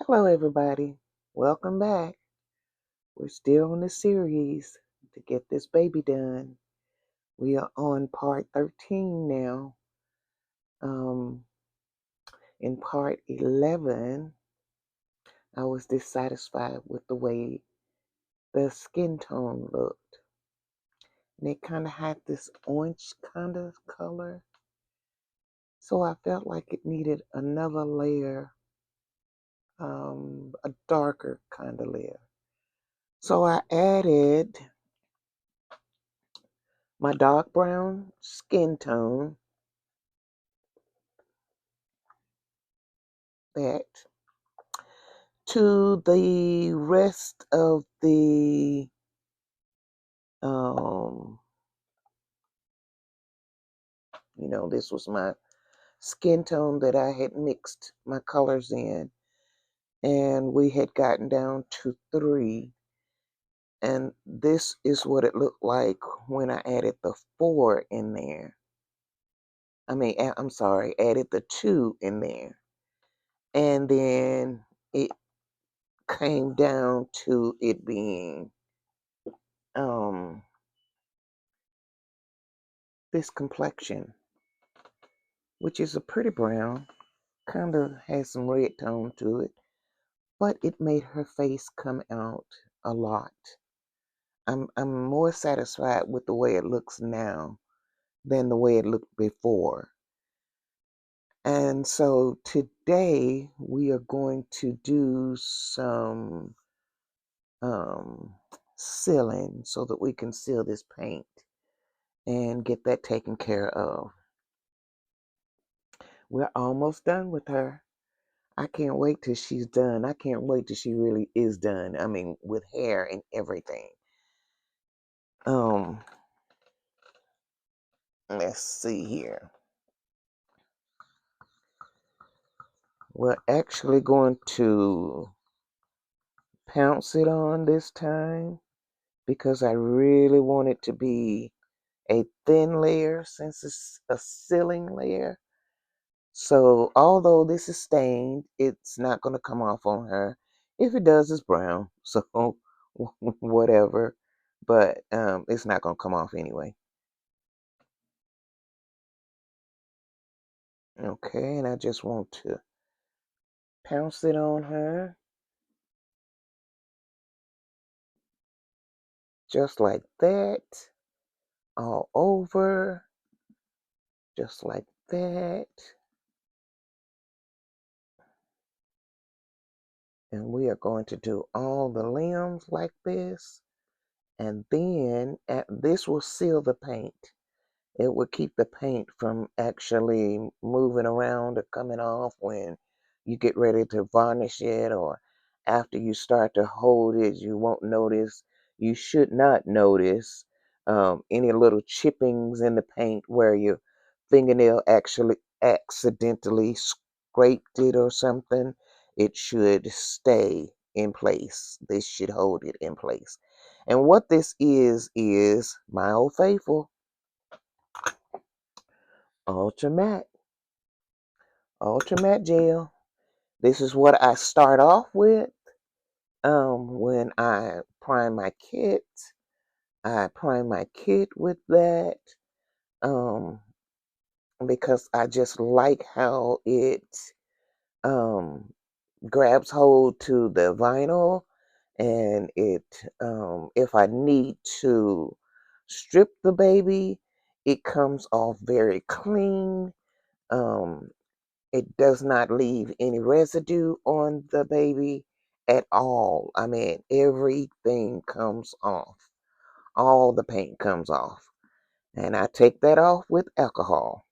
Hello, everybody. Welcome back. We're still on the series to get this baby done. We are on part 13 now. In part 11, I was dissatisfied with the way the skin tone looked. And it kind of had this orange kind of color. So I felt like it needed another layer, a darker kind of layer. So I added my dark brown skin tone, that, to the rest of the um this was my skin tone that I had mixed my colors in, and we had gotten down to 3, and this is what it looked like when I added the 4 in there. I'm sorry, added the 2 in there, and then it came down to it being um this complexion, which is a pretty brown, kind of has some red tone to it, but it made her face come out a lot. I'm more satisfied with the way it looks now than the way it looked before. And so today we are going to do some sealing so that we can seal this paint and get that taken care of. We're almost done with her. I can't wait till she's done. I can't wait till she really is done. With hair and everything. Um, let's see here. We're actually going to pounce it on this time because I really want it to be a thin layer since it's a sealing layer. So although this is stained, it's not going to come off on her. If it does, it's brown. So whatever. But it's not going to come off anyway. Okay, and I just want to pounce it on her. Just like that. All over. Just like that. And we are going to do all the limbs like this. And then this will seal the paint. It will keep the paint from actually moving around or coming off when you get ready to varnish it, or after you start to hold it. You won't notice, you should not notice any little chippings in the paint where your fingernail actually accidentally scraped it or something. It should stay in place. This should hold it in place. And what this is my old faithful Ultra matte gel. This is what I start off with when I prime my kit. I prime my kit with that um, because I just like how it um, grabs hold to the vinyl, and if I need to strip the baby, it comes off very clean. Um, It does not leave any residue on the baby at all. Everything comes off. All the paint comes off. And I take that off with alcohol.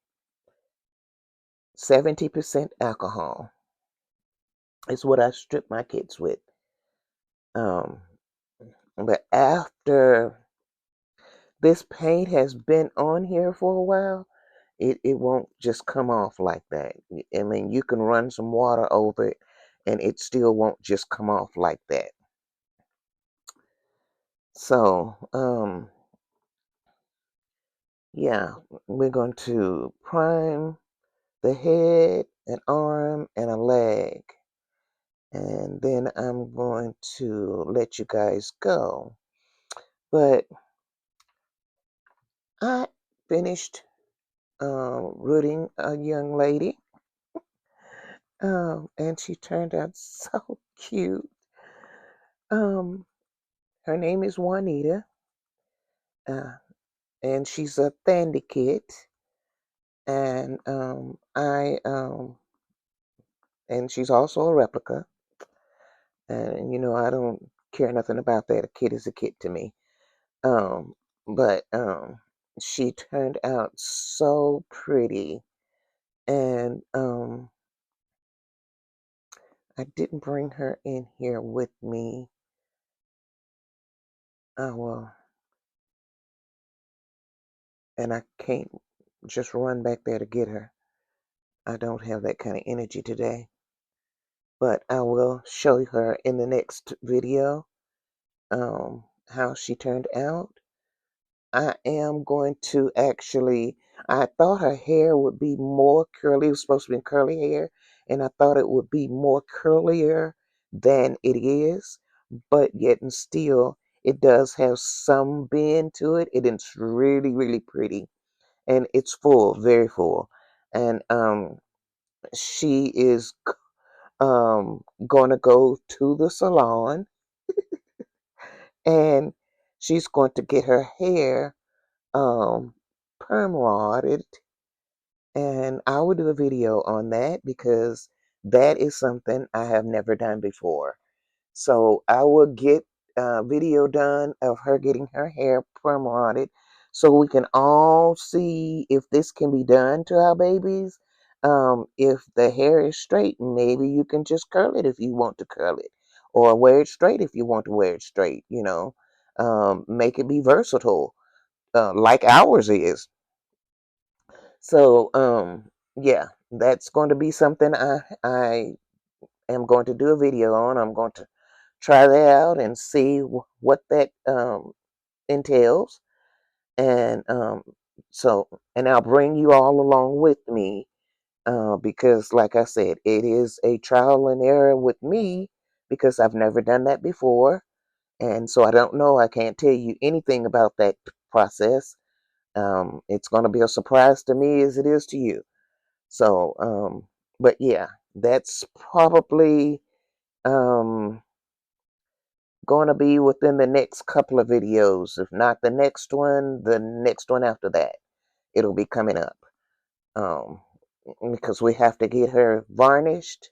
70% alcohol is what I strip my kids with. Um, but after this paint has been on here for a while, it won't just come off like that. You can run some water over it and it still won't just come off like that. So, yeah, we're going to prime the head, an arm, and a leg. and then I'm going to let you guys go. But I finished rooting a young lady, and she turned out so cute. Um, Her name is Juanita, uh, and she's a Thandy kid, and and she's also a replica. And I don't care nothing about that. A kid is a kid to me. Um, but she turned out so pretty, and I didn't bring her in here with me. Well, and I can't just run back there to get her. I don't have that kind of energy today. But I will show her in the next video how she turned out. I am going to actually, I thought her hair would be more curly. It was supposed to be curly hair, and I thought it would be more curlier than it is, but yet and still, it does have some bend to it. It is really, really pretty, and it's full, very full. And she is going to go to the salon, and she's going to get her hair perm rodded, and I will do a video on that because that is something I have never done before. So I will get a video done of her getting her hair perm rodded so we can all see if this can be done to our babies. If the hair is straight, maybe you can just curl it if you want to curl it, or wear it straight if you want to wear it straight. Make it be versatile, like ours is. So, yeah, that's going to be something I am going to do a video on. I'm going to try that out and see what that entails, and and I'll bring you all along with me, because, like I said, it is a trial and error with me because I've never done that before, and so I don't know. I can't tell you anything about that process. It's going to be a surprise to me as it is to you. So, but yeah, that's probably um, going to be within the next couple of videos. If not the next one after that, it'll be coming up. Um, because we have to get her varnished,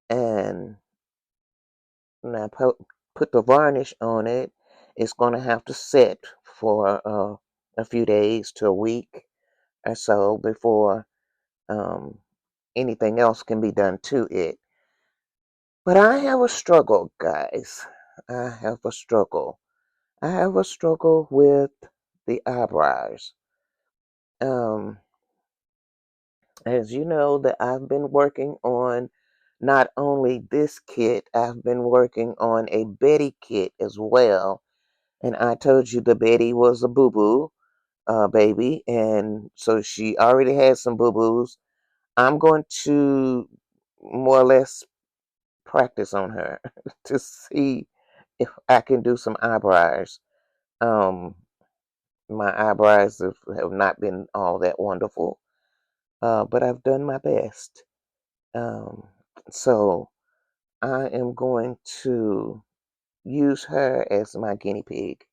and when I put the varnish on it, it's going to have to sit for a few days to a week or so before um, anything else can be done to it. But I have a struggle, guys. I have a struggle. I have a struggle with the eyebrows. Um, as you know, that I've been working on not only this kit, I've been working on a Betty kit as well. And I told you the Betty was a boo-boo baby, and so she already had some boo-boos. I'm going to more or less practice on her to see if I can do some eyebrows. Um, my eyebrows have not been all that wonderful, but I've done my best. Um, so I am going to use her as my guinea pig,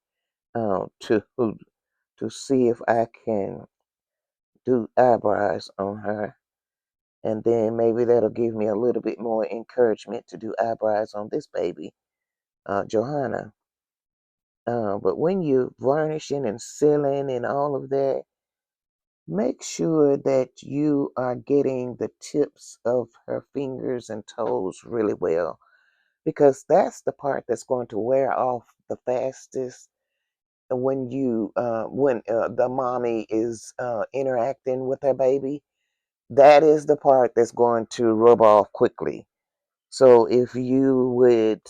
to see if I can do eyebrows on her, and then maybe that'll give me a little bit more encouragement to do eyebrows on this baby, Johanna. But when you're varnishing and sealing and all of that, make sure that you are getting the tips of her fingers and toes really well, because that's the part that's going to wear off the fastest when the mommy is interacting with her baby. That is the part that's going to rub off quickly. So if you would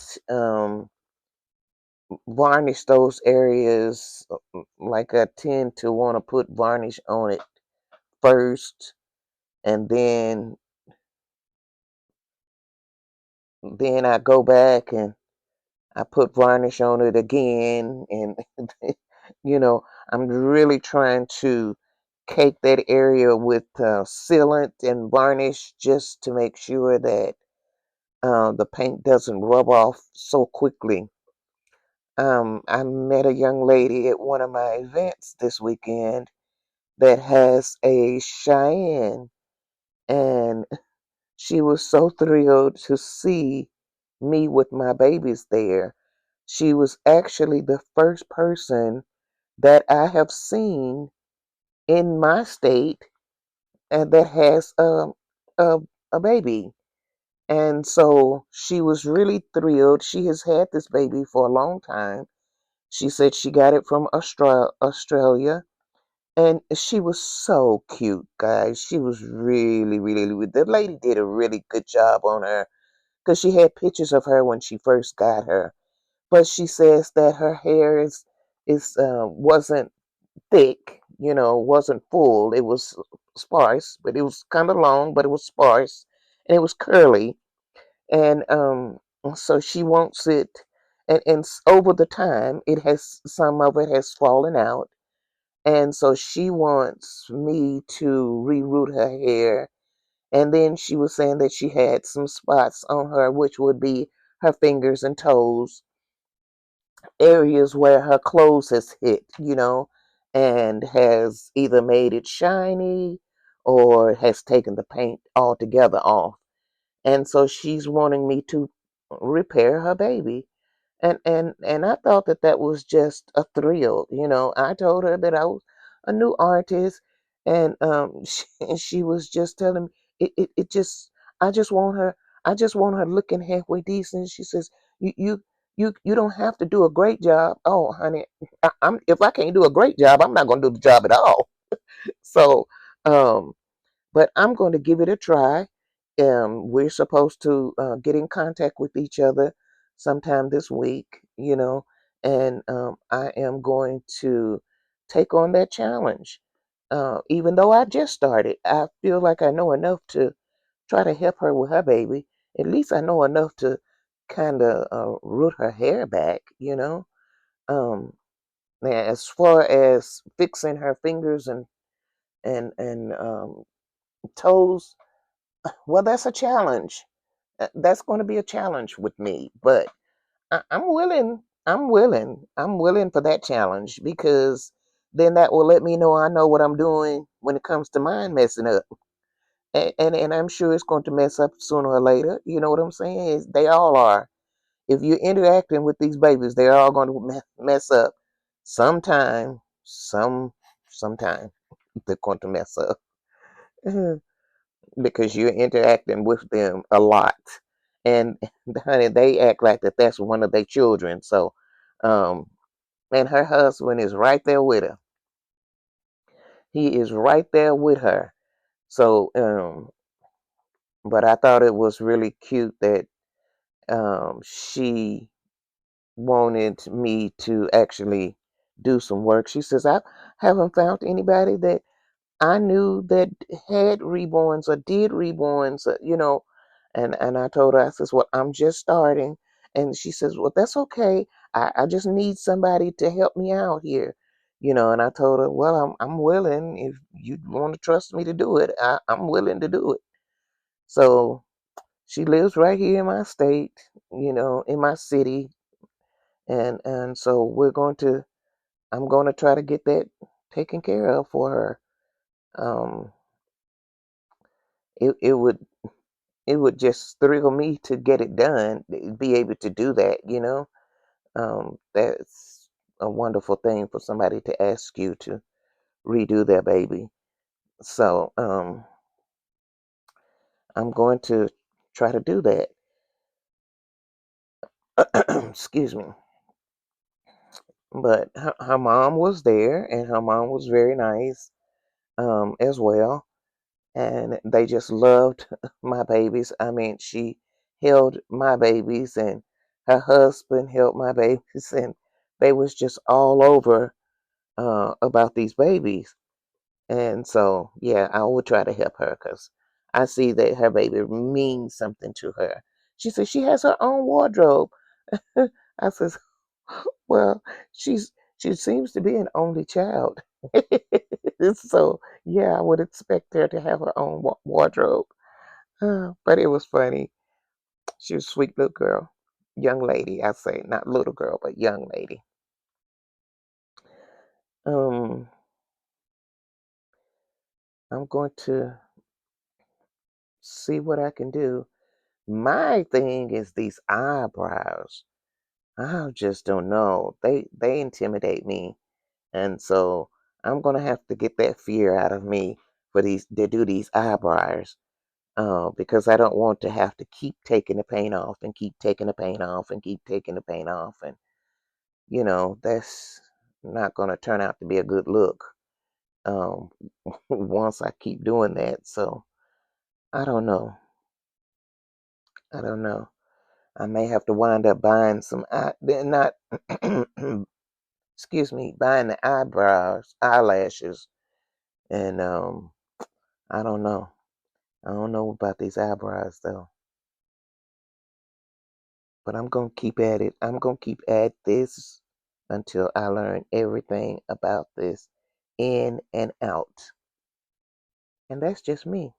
varnish those areas, like I tend to want to put varnish on it first, and then then I go back and I put varnish on it again, and you know, I'm really trying to cake that area with sealant and varnish just to make sure that the paint doesn't rub off so quickly. I met a young lady at one of my events this weekend that has a Cheyenne, and she was so thrilled to see me with my babies there. She was actually the first person that I have seen in my state and that has a, a baby. And so she was really thrilled. She has had this baby for a long time. She said she got it from Australia. And she was so cute, guys. She was really, really, the lady did a really good job on her because she had pictures of her when she first got her. But she says that her hair is wasn't thick, wasn't full. It was sparse, but it was kind of long, but it was sparse, and it was curly. And so she wants it, and over the time, it has some of it has fallen out, and so she wants me to reroot her hair. And then she was saying that she had some spots on her, which would be her fingers and toes, areas where her clothes has hit, and has either made it shiny or has taken the paint altogether off. And so she's wanting me to repair her baby. And I thought that that was just a thrill. I told her that I was a new artist, and she was just telling me it just I just want her looking halfway decent. She says you don't have to do a great job. Oh, honey, I'm if I can't do a great job, I'm not going to do the job at all. So, um, but I'm going to give it a try. We're supposed to get in contact with each other sometime this week, and I am going to take on that challenge. Even though I just started, I feel like I know enough to try to help her with her baby. At least I know enough to kind of root her hair back, Um, now, as far as fixing her fingers and toes, well, that's a challenge. That's going to be a challenge with me, but I'm willing. I'm willing. I'm willing for that challenge because then that will let me know I know what I'm doing when it comes to mine messing up. And I'm sure it's going to mess up sooner or later. You know what I'm saying? They all are. If you're interacting with these babies, they're all going to mess up sometime. Sometime they're going to mess up. Because you're interacting with them a lot. And honey, they act like that's one of their children. So, um, and her husband is right there with her. He is right there with her. So, but I thought it was really cute that she wanted me to actually do some work. She says, I haven't found anybody that I knew that had reborns or did reborns, and I told her, I says, well, I'm just starting. And she says, well, that's okay. I just need somebody to help me out here, and I told her, well, I'm willing. If you want to trust me to do it, I'm willing to do it. So she lives right here in my state, in my city. And so I'm going to try to get that taken care of for her. Um, it would it would just thrill me to get it done, be able to do that. That's a wonderful thing for somebody to ask you to redo their baby. So I'm going to try to do that. Excuse me. But her mom was there, and her mom was very nice as well. And they just loved my babies. I mean, she held my babies, and her husband held my babies, and they was just all over about these babies. And so, yeah, I will try to help her because I see that her baby means something to her. She said she has her own wardrobe. I says, well, she seems to be an only child. So yeah, I would expect her to have her own wardrobe. But it was funny. She was a sweet little girl, young lady. I say not little girl, but young lady. Um, I'm going to see what I can do. My thing is these eyebrows. I just don't know. They intimidate me, and so I'm gonna have to get that fear out of me for these to do these eyebrows. Because I don't want to have to keep taking the paint off and keep taking the paint off and keep taking the paint off, and that's not gonna turn out to be a good look. Um, once I keep doing that, so I don't know. I don't know. I may have to wind up buying some not excuse me, buying the eyelashes, and I don't know. I don't know about these eyebrows though, but I'm gonna keep at it. I'm gonna keep at this until I learn everything about this in and out. And that's just me.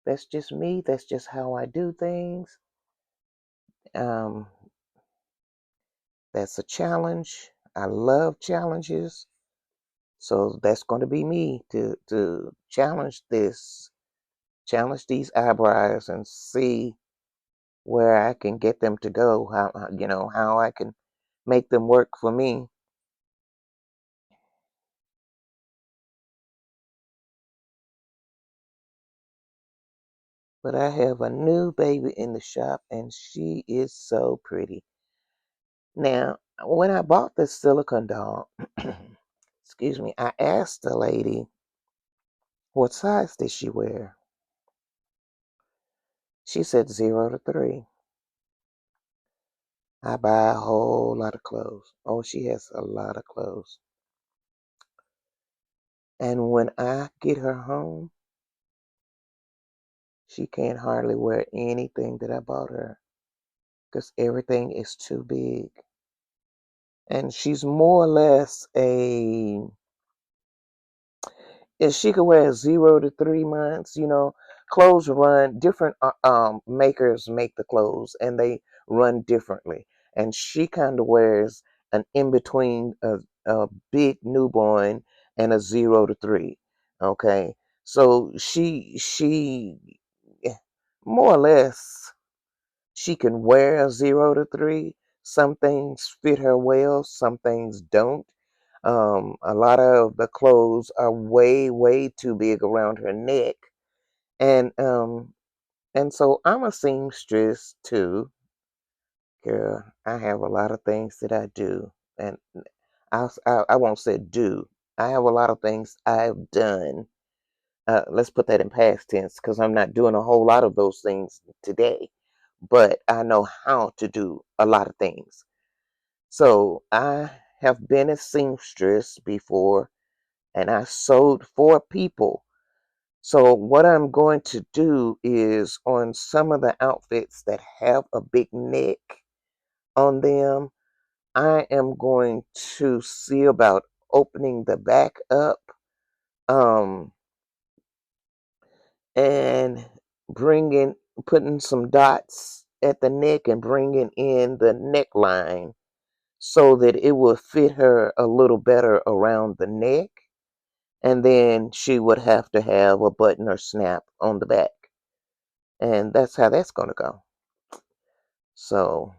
That's just me. That's just how I do things. Um, that's a challenge. I love challenges. So that's going to be me to challenge these eyebrows and see where I can get them to go, how I can make them work for me. But I have a new baby in the shop and she is so pretty. Now, when I bought this silicone doll, excuse me, I asked the lady what size did she wear. She said 0 to 3. I buy a whole lot of clothes. Oh, she has a lot of clothes. And when I get her home, she can't hardly wear anything that I bought her because everything is too big. And she's more or less if she could wear 0 to 3 months, clothes run different. Makers make the clothes and they run differently. And she kind of wears an in between a big newborn and a 0 to 3. Okay, so she more or less she can wear a 0 to 3. Some things fit her well, some things don't. A lot of the clothes are way, way too big around her neck. And so I'm a seamstress too. Girl, I have a lot of things that I do. And I won't say do. I have a lot of things I've done. Let's put that in past tense because I'm not doing a whole lot of those things today. But I know how to do a lot of things. So I have been a seamstress before and I sewed for people. So what I'm going to do is on some of the outfits that have a big neck on them, I am going to see about opening the back up um, and bringing, putting some dots at the neck and bringing in the neckline so that it will fit her a little better around the neck. And then she would have to have a button or snap on the back. And that's how that's going to go. So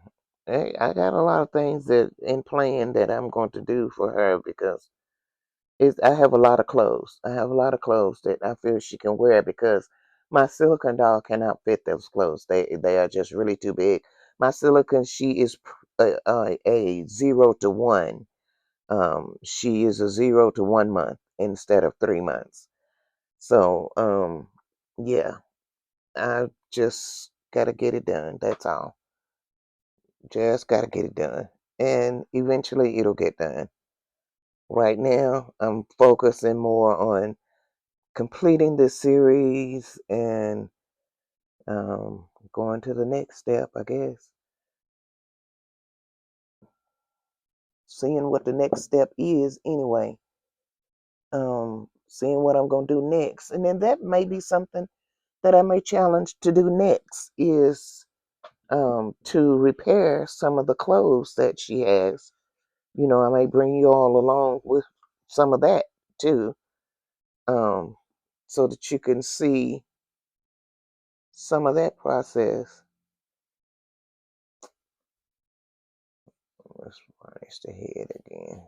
I got a lot of things that in plan that I'm going to do for her because I have a lot of clothes. I have a lot of clothes that I feel she can wear because my silicone doll cannot fit those clothes. They are just really too big. My silicone, she is a 0 to 1. She is a 0 to 1 month instead of 3 months. So yeah, I just gotta get it done. That's all. Just gotta get it done. And eventually it'll get done. Right now, I'm focusing more on completing this series and Going to the next step, I guess. Seeing what the next step is anyway. Seeing what I'm gonna do next. And then that may be something that I may challenge to do next is to repair some of the clothes that she has. I may bring you all along with some of that too, um, so that you can see some of that process. Let's varnish the head again.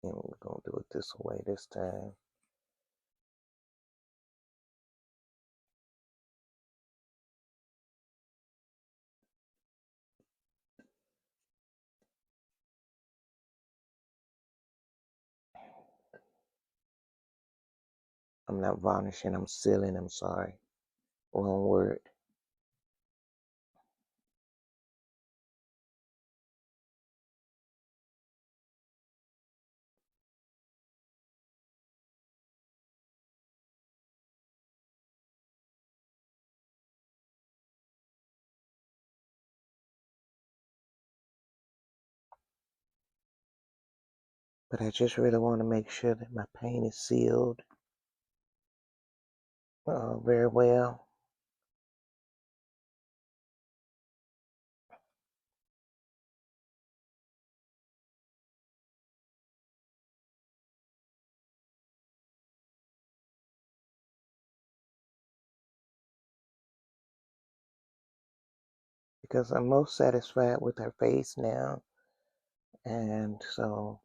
And we're going to do it this way this time. I'm not varnishing, I'm sealing, I'm sorry. Wrong word. But I just really want to make sure that my paint is sealed very well. Because I'm most satisfied with her face now. And so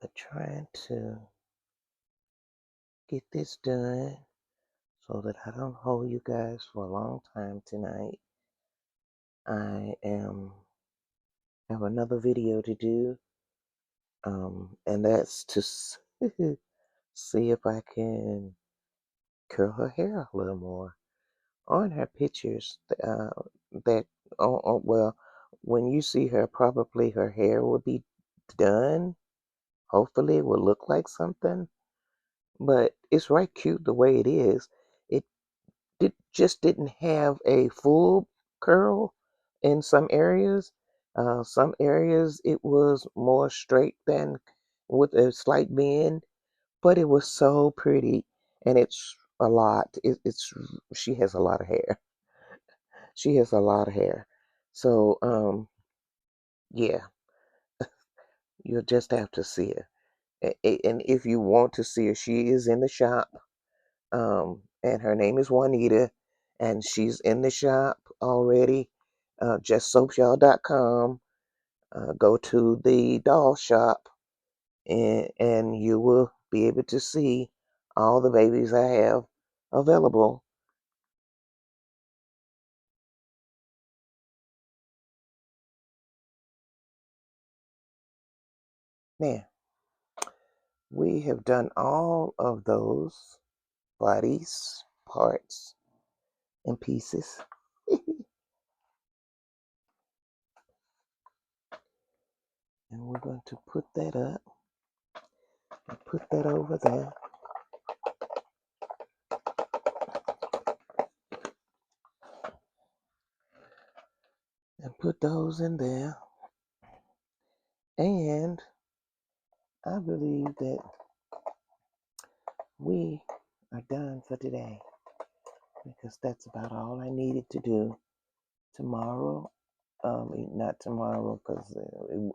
but trying to get this done so that I don't hold you guys for a long time tonight. I have another video to do, and that's to see if I can curl her hair a little more. On her pictures, that well, when you see her, probably her hair will be done. Hopefully, it will look like something, but it's right cute the way it is. It just didn't have a full curl in some areas. Some areas it was more straight than with a slight bend, but it was so pretty, and it's a lot. It's she has a lot of hair. She has a lot of hair. So yeah, you'll just have to see her. And if you want to see her, she is in the shop. And her name is Juanita, and she's in the shop already. JustSoapYall.com. Go to the doll shop, and you will be able to see all the babies I have available. Now, we have done all of those bodies, parts, and pieces. And we're going to put that up and put that over there. And put those in there. And I believe that we are done for today because that's about all I needed to do. Tomorrow, not tomorrow, because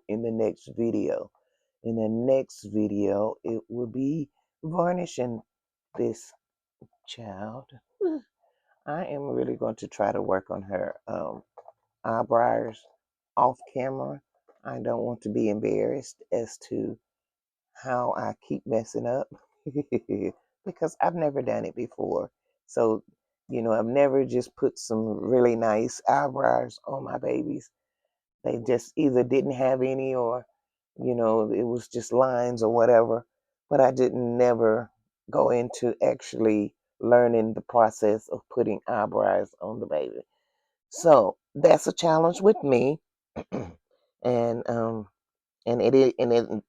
in the next video, it will be varnishing this child. I am really going to try to work on her eyebrows off camera. I don't want to be embarrassed as to how I keep messing up because I've never done it before. So, I've never just put some really nice eyebrows on my babies. They just either didn't have any or, it was just lines or whatever. But I didn't never go into actually learning the process of putting eyebrows on the baby. So that's a challenge with me. and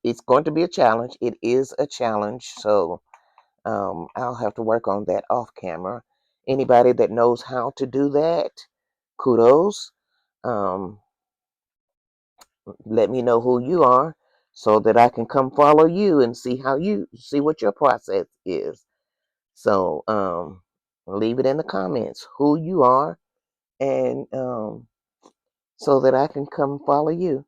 it's going to be a challenge. It is a challenge. So I'll have to work on that off camera. Anybody that knows how to do that, kudos. Um, Let me know who you are so that I can come follow you and see what your process is. So leave it in the comments who you are, and so that I can come follow you.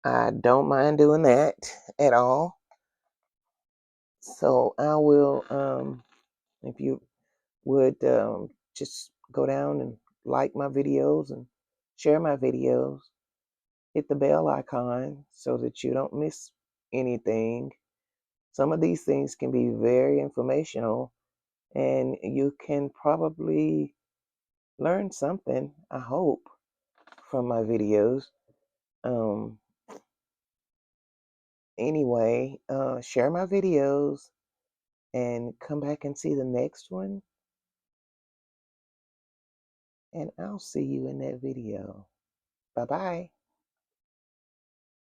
I don't mind doing that at all. So I will, if you would just go down and like my videos and share my videos, hit the bell icon so that you don't miss anything. Some of these things can be very informational, and you can probably learn something, I hope, from my videos. Um, anyway, share my videos and come back and see the next one, and I'll see you in that video. Bye bye.